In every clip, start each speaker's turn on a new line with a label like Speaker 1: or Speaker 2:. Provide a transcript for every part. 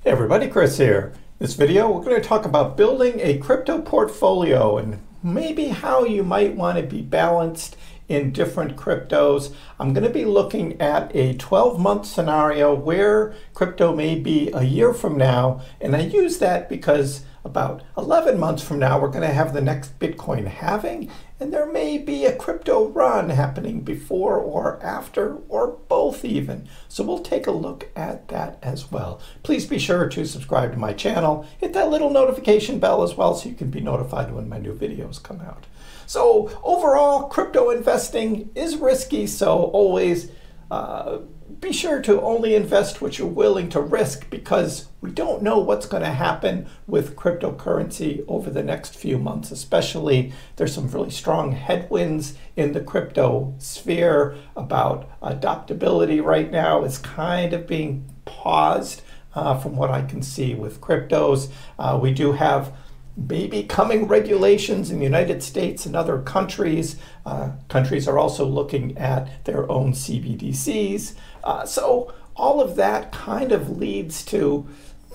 Speaker 1: Hey everybody, Chris here. This video, we're going to talk about building a crypto portfolio and maybe how you might want to be balanced in different cryptos. I'm going to be looking at a 12-month scenario where crypto may be a year from now, and I use that because about 11 months from now we're going to have the next Bitcoin halving, and there may be a crypto run happening before or after, or both even. So we'll take a look at that as well. Please be sure to subscribe to my channel, hit that little notification bell as well so you can be notified when my new videos come out. So overall, crypto investing is risky, so always be sure to only invest what you're willing to risk, because we don't know what's going to happen with cryptocurrency over the next few months. Especially, there's some really strong headwinds in the crypto sphere about adoptability right now. It's kind of being paused from what I can see with cryptos. We do have maybe coming regulations in the United States and other countries. Countries are also looking at their own CBDCs. So all of that kind of leads to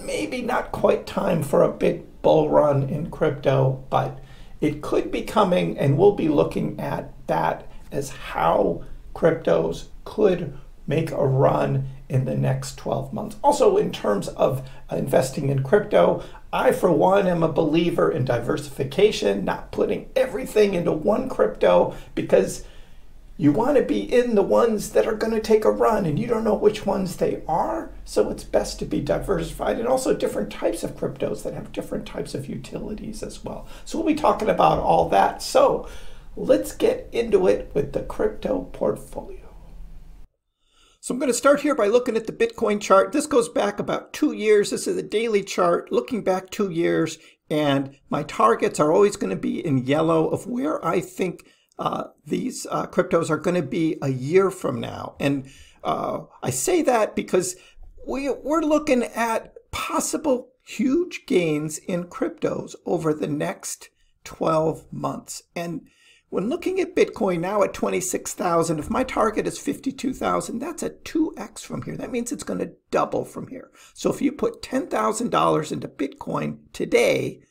Speaker 1: maybe not quite time for a big bull run in crypto, but it could be coming, and we'll be looking at that as how cryptos could make a run in the next 12 months. Also, in terms of investing in crypto, I, for one, am a believer in diversification, not putting everything into one crypto, because you want to be in the ones that are going to take a run, and you don't know which ones they are. So it's best to be diversified, and also different types of cryptos that have different types of utilities as well. So we'll be talking about all that. So let's get into it with the crypto portfolio. So I'm going to start here by looking at the Bitcoin chart. This goes back about 2 years. This is a daily chart looking back 2 years, and my targets are always going to be in yellow of where I think these cryptos are going to be a year from now. And I say that because we're looking at possible huge gains in cryptos over the next 12 months. And when looking at Bitcoin now at 26,000, if my target is 52,000, that's a 2x from here. That means it's going to double from here. So if you put $10,000 into Bitcoin today,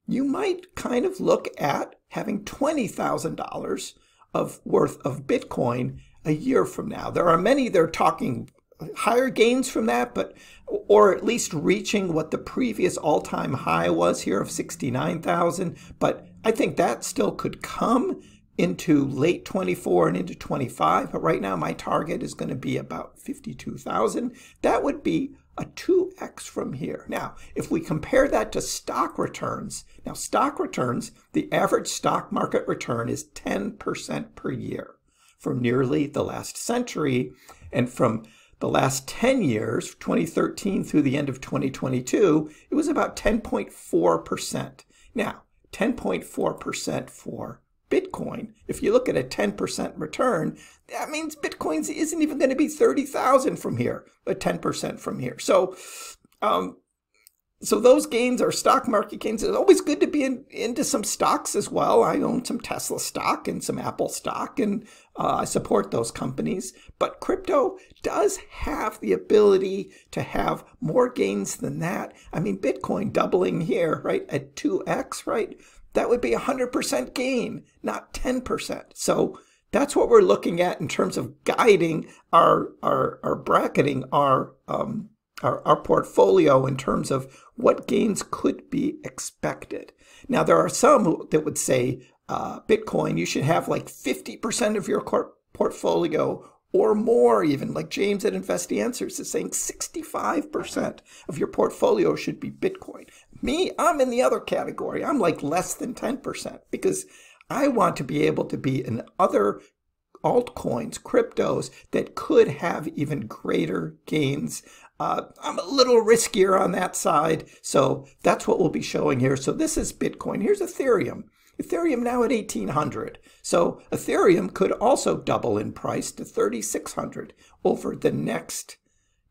Speaker 1: you might kind of look at having $20,000 of worth of Bitcoin a year from now. There are many that are talking higher gains from that, but or at least reaching what the previous all-time high was here of 69,000. But I think that still could come into late 24 and into 25. But right now, my target is going to be about 52,000. That would be a 2x from here. Now, if we compare that to stock returns, now stock returns, the average stock market return is 10% per year for nearly the last century. And from the last 10 years, 2013 through the end of 2022, it was about 10.4%. Now, 10.4% for Bitcoin, if you look at a 10% return, that means Bitcoin isn't even going to be 30,000 from here, but 10% from here. So, so those gains are stock market gains. It's always good to be into some stocks as well. I own some Tesla stock and some Apple stock, and I support those companies. But crypto does have the ability to have more gains than that. I mean, Bitcoin doubling here, right, at 2x, right? That would be 100% gain, not 10%. So that's what we're looking at in terms of guiding our bracketing our portfolio in terms of what gains could be expected. Now, there are some that would say Bitcoin, you should have like 50% of your portfolio or more even, like James at Invest Answers is saying 65% of your portfolio should be Bitcoin. Me, I'm in the other category. I'm like less than 10% because I want to be able to be in other altcoins, cryptos that could have even greater gains. I'm a little riskier on that side, so that's what we'll be showing here. So this is Bitcoin. Here's Ethereum. Ethereum now at 1,800. So Ethereum could also double in price to 3,600 over the next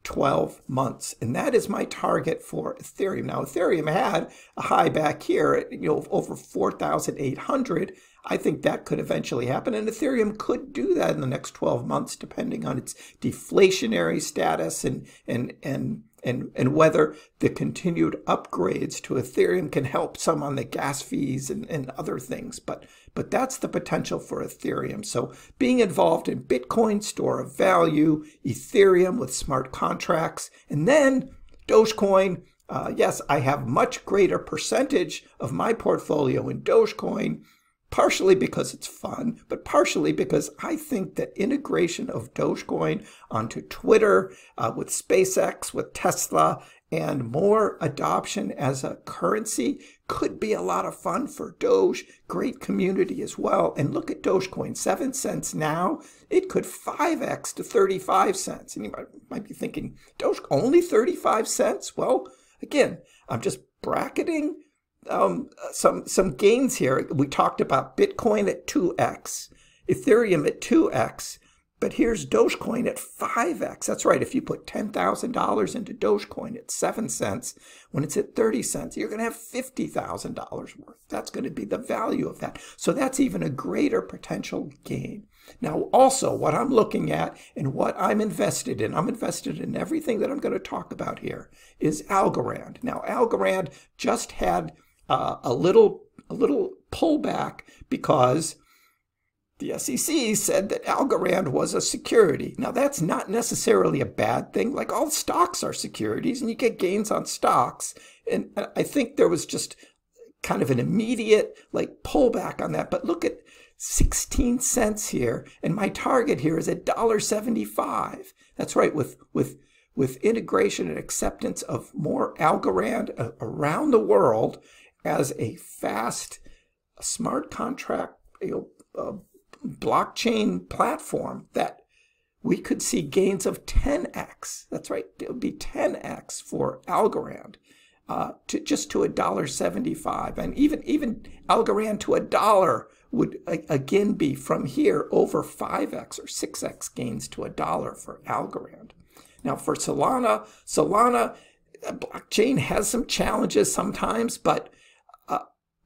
Speaker 1: 12 months. And that is my target for Ethereum. Now, Ethereum had a high back here at, over 4,800. I think that could eventually happen, and Ethereum could do that in the next 12 months, depending on its deflationary status and and whether the continued upgrades to Ethereum can help some on the gas fees and other things. But that's the potential for Ethereum. So being involved in Bitcoin, store of value, Ethereum with smart contracts, and then Dogecoin. Yes, I have much greater percentage of my portfolio in Dogecoin, partially because it's fun, but partially because I think that integration of Dogecoin onto Twitter, with SpaceX, with Tesla, and more adoption as a currency could be a lot of fun for Doge. Great community as well. And look at Dogecoin, 7 cents now. It could 5x to 35 cents. And you might be thinking, Doge only 35 cents? Well, again, I'm just bracketing some gains here. We talked about Bitcoin at 2x, Ethereum at 2x, but here's Dogecoin at 5x. That's right. If you put $10,000 into Dogecoin at 7 cents, when it's at 30 cents, you're going to have $50,000 worth. That's going to be the value of that. So that's even a greater potential gain. Now, also what I'm looking at and what I'm invested in everything that I'm going to talk about here, is Algorand. Now, Algorand just had a little pullback because the SEC said that Algorand was a security. Now, that's not necessarily a bad thing. Like, all stocks are securities, and you get gains on stocks. And I think there was just kind of an immediate pullback on that. But look at 16 cents here, and my target here is at $1.75. That's right, with integration and acceptance of more Algorand around the world as a fast, smart contract, blockchain platform, that we could see gains of 10x. That's right, it would be 10x for Algorand, to $1.75, and even Algorand to $1 would again be from here over 5x or 6x gains to $1 for Algorand. Now, for Solana blockchain has some challenges sometimes, but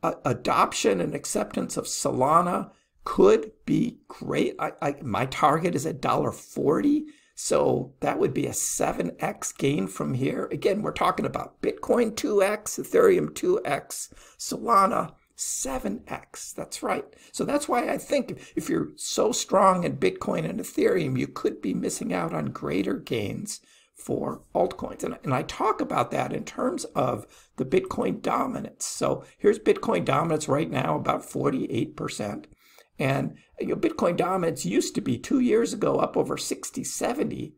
Speaker 1: adoption and acceptance of Solana could be great. My target is at $1.40, so that would be a 7x gain from here. Again, we're talking about Bitcoin 2x, Ethereum 2x, Solana 7x. That's right. So that's why I think if you're so strong in Bitcoin and Ethereum, you could be missing out on greater gains for altcoins. And I talk about that in terms of the Bitcoin dominance. So here's Bitcoin dominance right now, about 48%. And Bitcoin dominance used to be 2 years ago up over 60, 70%.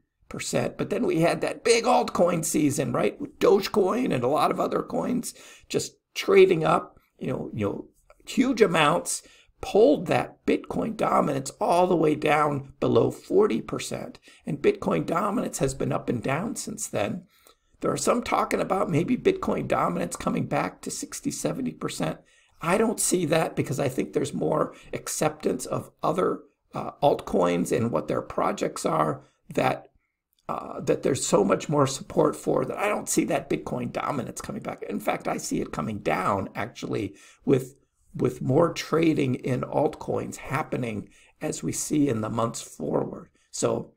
Speaker 1: But then we had that big altcoin season, right? With Dogecoin and a lot of other coins just trading up, huge amounts, pulled that Bitcoin dominance all the way down below 40%. And Bitcoin dominance has been up and down since then. There are some talking about maybe Bitcoin dominance coming back to 60, 70%. I don't see that, because I think there's more acceptance of other altcoins and what their projects are, that there's so much more support for, that I don't see that Bitcoin dominance coming back. In fact, I see it coming down, actually, with more trading in altcoins happening as we see in the months forward. So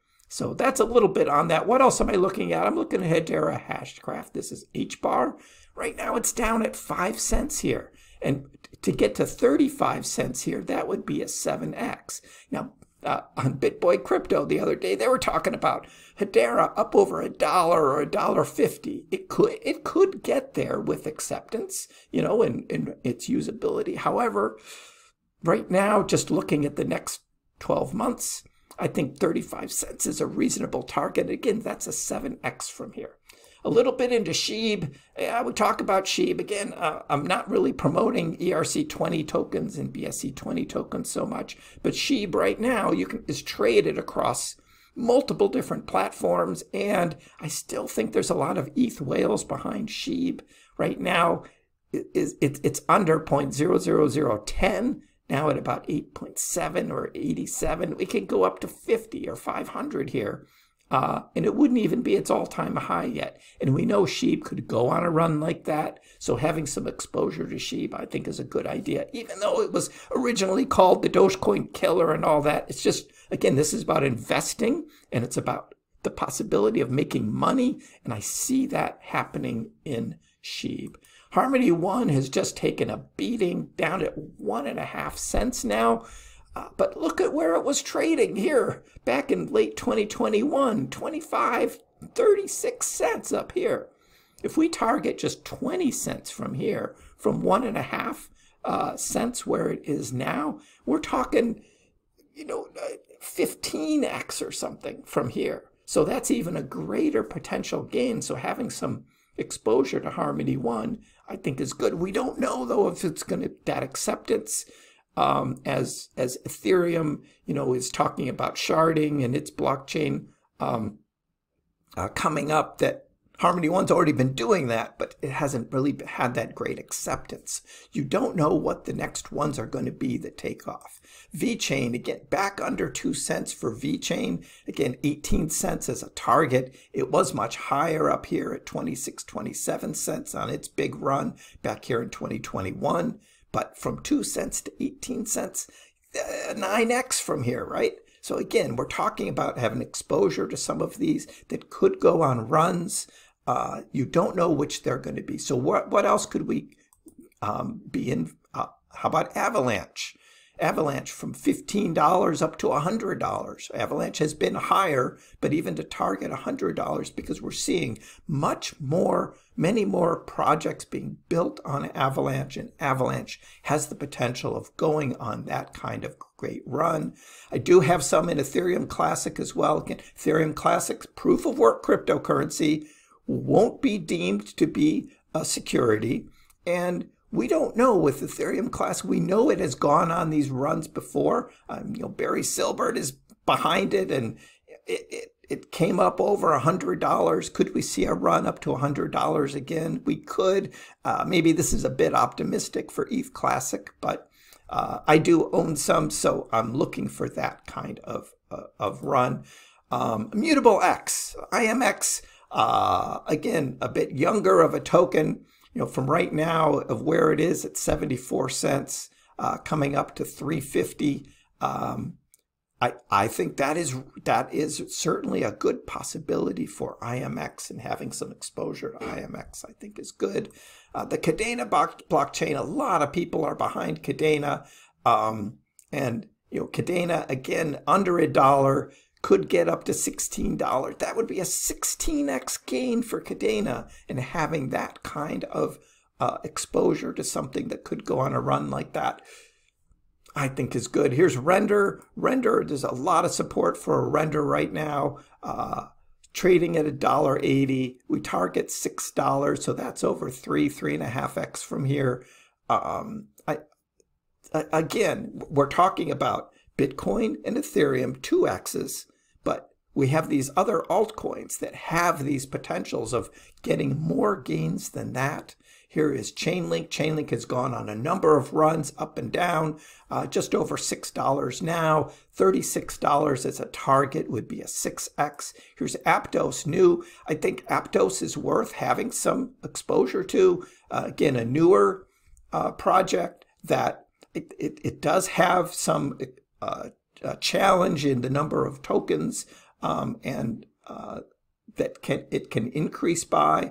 Speaker 1: that's a little bit on that. What else am I looking at? I'm looking at Hedera Hashgraph. This is HBAR. Right now it's down at 5 cents here. And to get to 35 cents here, that would be a 7x. Now, on BitBoy Crypto the other day, they were talking about Hedera up over $1 or $1.50. It could get there with acceptance, and its usability. However, right now, just looking at the next 12 months, I think 35 cents is a reasonable target. Again, that's a 7x from here. A little bit into SHIB. I would talk about SHIB. Again, I'm not really promoting ERC20 tokens and BSC20 tokens so much, but SHIB right now is traded across multiple different platforms, and I still think there's a lot of ETH whales behind SHIB. Right now, it's under 0.00010, now at about 8.7 or 87. We could go up to 50 or 500 here. And it wouldn't even be its all-time high yet. And we know SHIB could go on a run like that. So having some exposure to SHIB, I think, is a good idea. Even though it was originally called the Dogecoin killer and all that, it's just, again, this is about investing, and it's about the possibility of making money, and I see that happening in SHIB. Harmony One has just taken a beating, down at 1.5 cents now. But look at where it was trading here back in late 2021, 25, 36 cents up here. If we target just 20 cents from here, from 1.5 cents where it is now, we're talking, 15x or something from here. So that's even a greater potential gain. So having some exposure to Harmony One, I think, is good. We don't know though if it's going to, that acceptance, as Ethereum, is talking about sharding and its blockchain coming up, that Harmony One's already been doing that, but it hasn't really had that great acceptance. You don't know what the next ones are going to be that take off. VeChain, again, back under 2 cents for VeChain. Again, 18 cents as a target. It was much higher up here at 26, 27 cents on its big run back here in 2021. But from 2 cents to 18 cents, 9x from here, right? So again, we're talking about having exposure to some of these that could go on runs. You don't know which they're going to be. So what else could we be in? How about Avalanche? Avalanche from $15 up to $100. Avalanche has been higher, but even to target $100, because we're seeing many more projects being built on Avalanche, and Avalanche has the potential of going on that kind of great run. I do have some in Ethereum Classic as well. Again, Ethereum Classic, proof of work cryptocurrency, won't be deemed to be a security, and we don't know with Ethereum Classic. We know it has gone on these runs before. Barry Silbert is behind it, and it came up over $100. Could we see a run up to $100 again? We could. Maybe this is a bit optimistic for ETH Classic, but I do own some, so I'm looking for that kind of run. Immutable X, IMX, again, a bit younger of a token. From right now of where it is at 74 cents, coming up to 350. I think that is certainly a good possibility for IMX, and having some exposure to IMX, I think, is good. The Kadena blockchain, a lot of people are behind Kadena, and Kadena, again, under $1. Could get up to $16. That would be a 16x gain for Kadena, and having that kind of exposure to something that could go on a run like that, I think, is good. Here's Render. Render, there's a lot of support for Render right now, trading at $1.80. We target $6, so that's over 3.5x from here. Again, we're talking about Bitcoin and Ethereum, 2x's. But we have these other altcoins that have these potentials of getting more gains than that. Here is Chainlink. Chainlink has gone on a number of runs up and down, just over $6 now. $36 as a target would be a 6x. Here's Aptos, new. I think Aptos is worth having some exposure to. Again, a newer project that it does have some challenge in the number of tokens, and that it can increase by.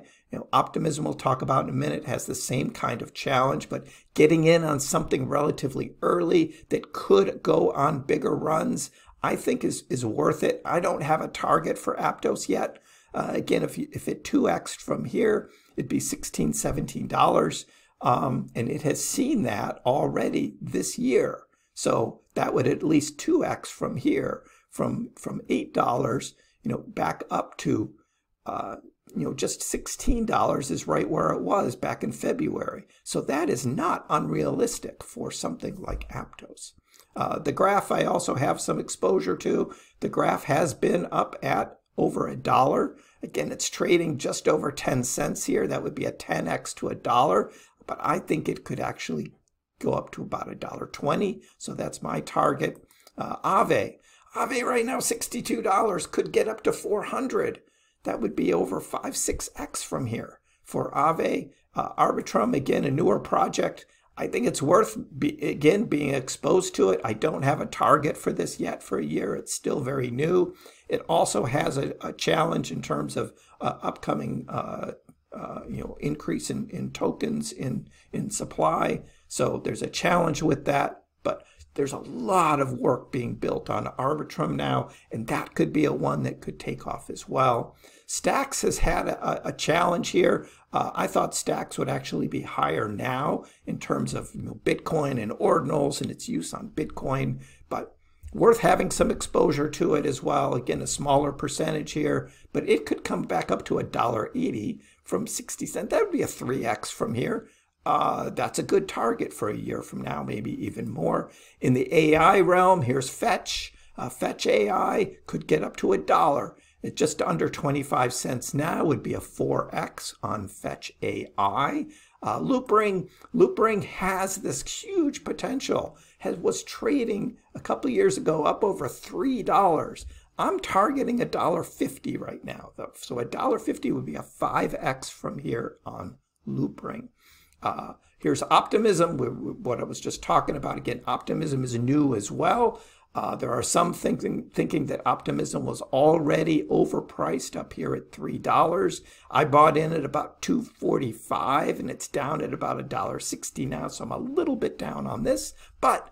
Speaker 1: Optimism, we'll talk about in a minute, has the same kind of challenge, but getting in on something relatively early that could go on bigger runs, I think is worth it. I don't have a target for Aptos yet. Again, if it 2x'd from here, it'd be $16, $17, and it has seen that already this year. So that would at least 2x from here, from $8, back up to, just $16 is right where it was back in February. So that is not unrealistic for something like Aptos. The Graph I also have some exposure to. The Graph has been up at over $1. Again, it's trading just over 10 cents here. That would be a 10x to $1, but I think it could actually go up to about $1.20. So that's my target. Aave right now, $62, could get up to 400. That would be over 5-6x from here for Aave. Arbitrum, again, a newer project. I think it's worth, again, being exposed to it. I don't have a target for this yet for a year. It's still very new. It also has a challenge in terms of upcoming increase in tokens in supply. So there's a challenge with that, but there's a lot of work being built on Arbitrum now, and that could be a one that could take off as well. Stacks has had a challenge here. I thought Stacks would actually be higher now in terms of Bitcoin and ordinals and its use on Bitcoin, but worth having some exposure to it as well. Again, a smaller percentage here, but it could come back up to $1.80 from 60 cents. That would be a 3x from here. That's a good target for a year from now, maybe even more. In the AI realm, here's Fetch. Fetch AI could get up to $1. It's just under 25 cents now, would be a 4x on Fetch AI. Loopring has this huge potential. Was trading a couple years ago up over $3. I'm targeting $1.50 right now, though. So $1.50 would be a 5x from here on Loopring. Here's Optimism, what I was just talking about. Again, Optimism is new as well. There are some thinking that Optimism was already overpriced up here at $3. I bought in at about $2.45, and it's down at about $1.60 now, so I'm a little bit down on this. But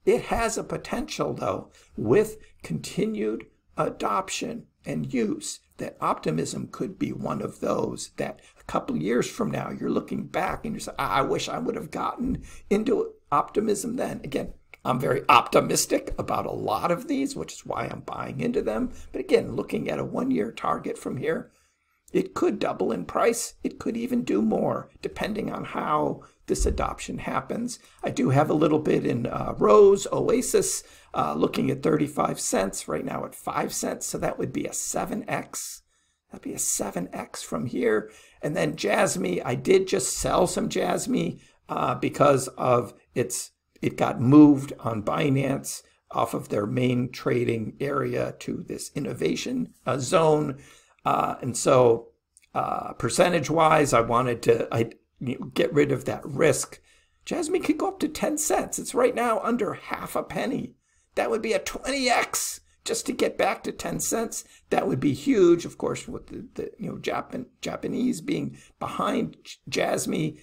Speaker 1: it has a potential, though, with continued adoption and use, that Optimism could be one of those that a couple years from now you're looking back and you're saying, I wish I would have gotten into Optimism then. Again, I'm very optimistic about a lot of these, which is why I'm buying into them. But again, looking at a 1-year target from here, it could double in price. It could even do more, depending on how this adoption happens. I do have a little bit in Rose, Oasis, looking at 35 cents, right now at 5 cents. So that would be a 7x. That'd be a 7x from here. And then Jasmy, I did just sell some Jasmy because of it got moved on Binance off of their main trading area to this innovation zone. And so percentage-wise, I wanted to get rid of that risk. Jasmy could go up to 10 cents. It's right now under half a penny. That would be a 20x just to get back to 10 cents. That would be huge, of course, with the Japanese being behind Jasmy.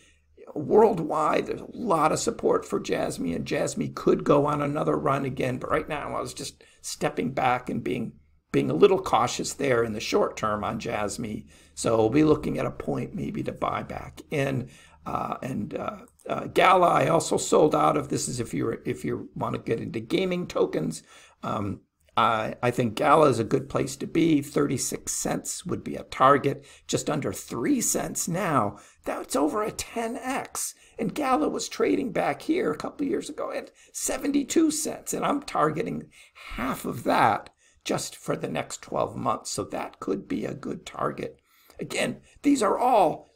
Speaker 1: Worldwide, there's a lot of support for Jasmy, and Jasmy could go on another run again. But right now, I was just stepping back and being a little cautious there in the short term on Jasmy. So we'll be looking at a point maybe to buy back in. Gala, I also sold out of. This is if you want to get into gaming tokens. I think Gala is a good place to be. 36 cents would be a target, just under 3 cents now. That's over a 10x. And Gala was trading back here a couple of years ago at 72 cents. And I'm targeting half of that just for the next 12 months. So that could be a good target. Again, these are all,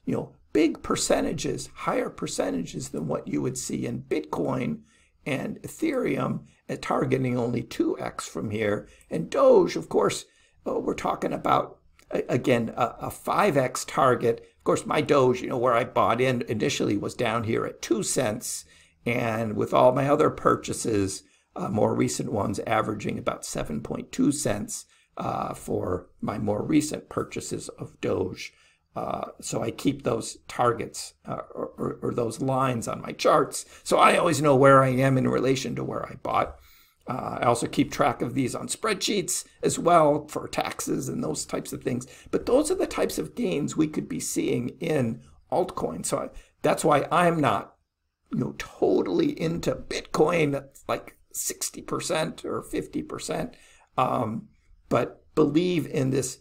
Speaker 1: big percentages, higher percentages than what you would see in Bitcoin and Ethereum, at targeting only 2x from here. And Doge, of course, we're talking about, again, a 5x target. Of course, my Doge, where I bought in initially was down here at 2 cents. And with all my other purchases, more recent ones averaging about 7.2 cents for my more recent purchases of Doge. So I keep those targets or those lines on my charts, so I always know where I am in relation to where I bought. I also keep track of these on spreadsheets as well for taxes and those types of things. But those are the types of gains we could be seeing in altcoins. So that's why I'm not, totally into Bitcoin. That's like 60% or 50%, but believe in this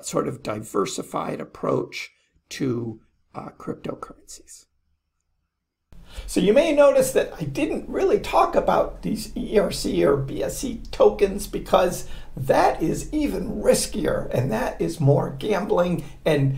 Speaker 1: sort of diversified approach to cryptocurrencies. So you may notice that I didn't really talk about these ERC or BSC tokens because that is even riskier and that is more gambling, and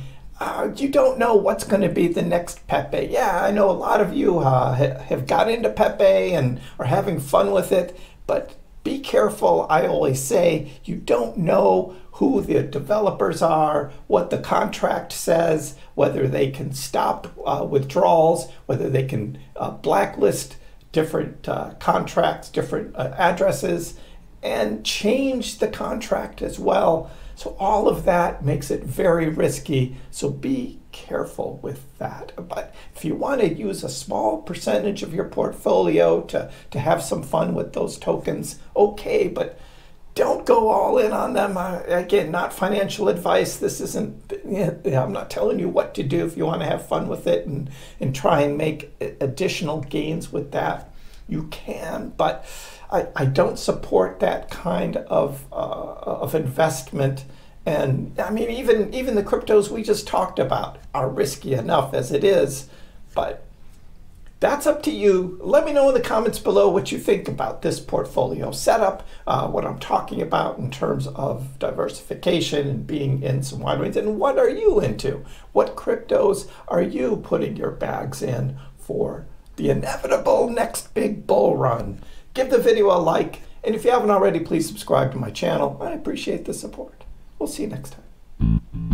Speaker 1: you don't know what's going to be the next Pepe. Yeah, I know a lot of you have got into Pepe and are having fun with it, but be careful. I always say you don't know who the developers are, what the contract says, whether they can stop withdrawals, whether they can blacklist different contracts, different addresses, and change the contract as well. So all of that makes it very risky. So be careful with that. But if you want to use a small percentage of your portfolio to have some fun with those tokens, okay, but don't go all in on them. Again, not financial advice. This isn't, I'm not telling you what to do. If you want to have fun with it and try and make additional gains with that, you can. But I don't support that kind of investment. And I mean, even the cryptos we just talked about are risky enough as it is. But that's up to you. Let me know in the comments below what you think about this portfolio setup, what I'm talking about in terms of diversification and being in some wide range. And what are you into? What cryptos are you putting your bags in for the inevitable next big bull run? Give the video a like. And if you haven't already, please subscribe to my channel. I appreciate the support. We'll see you next time.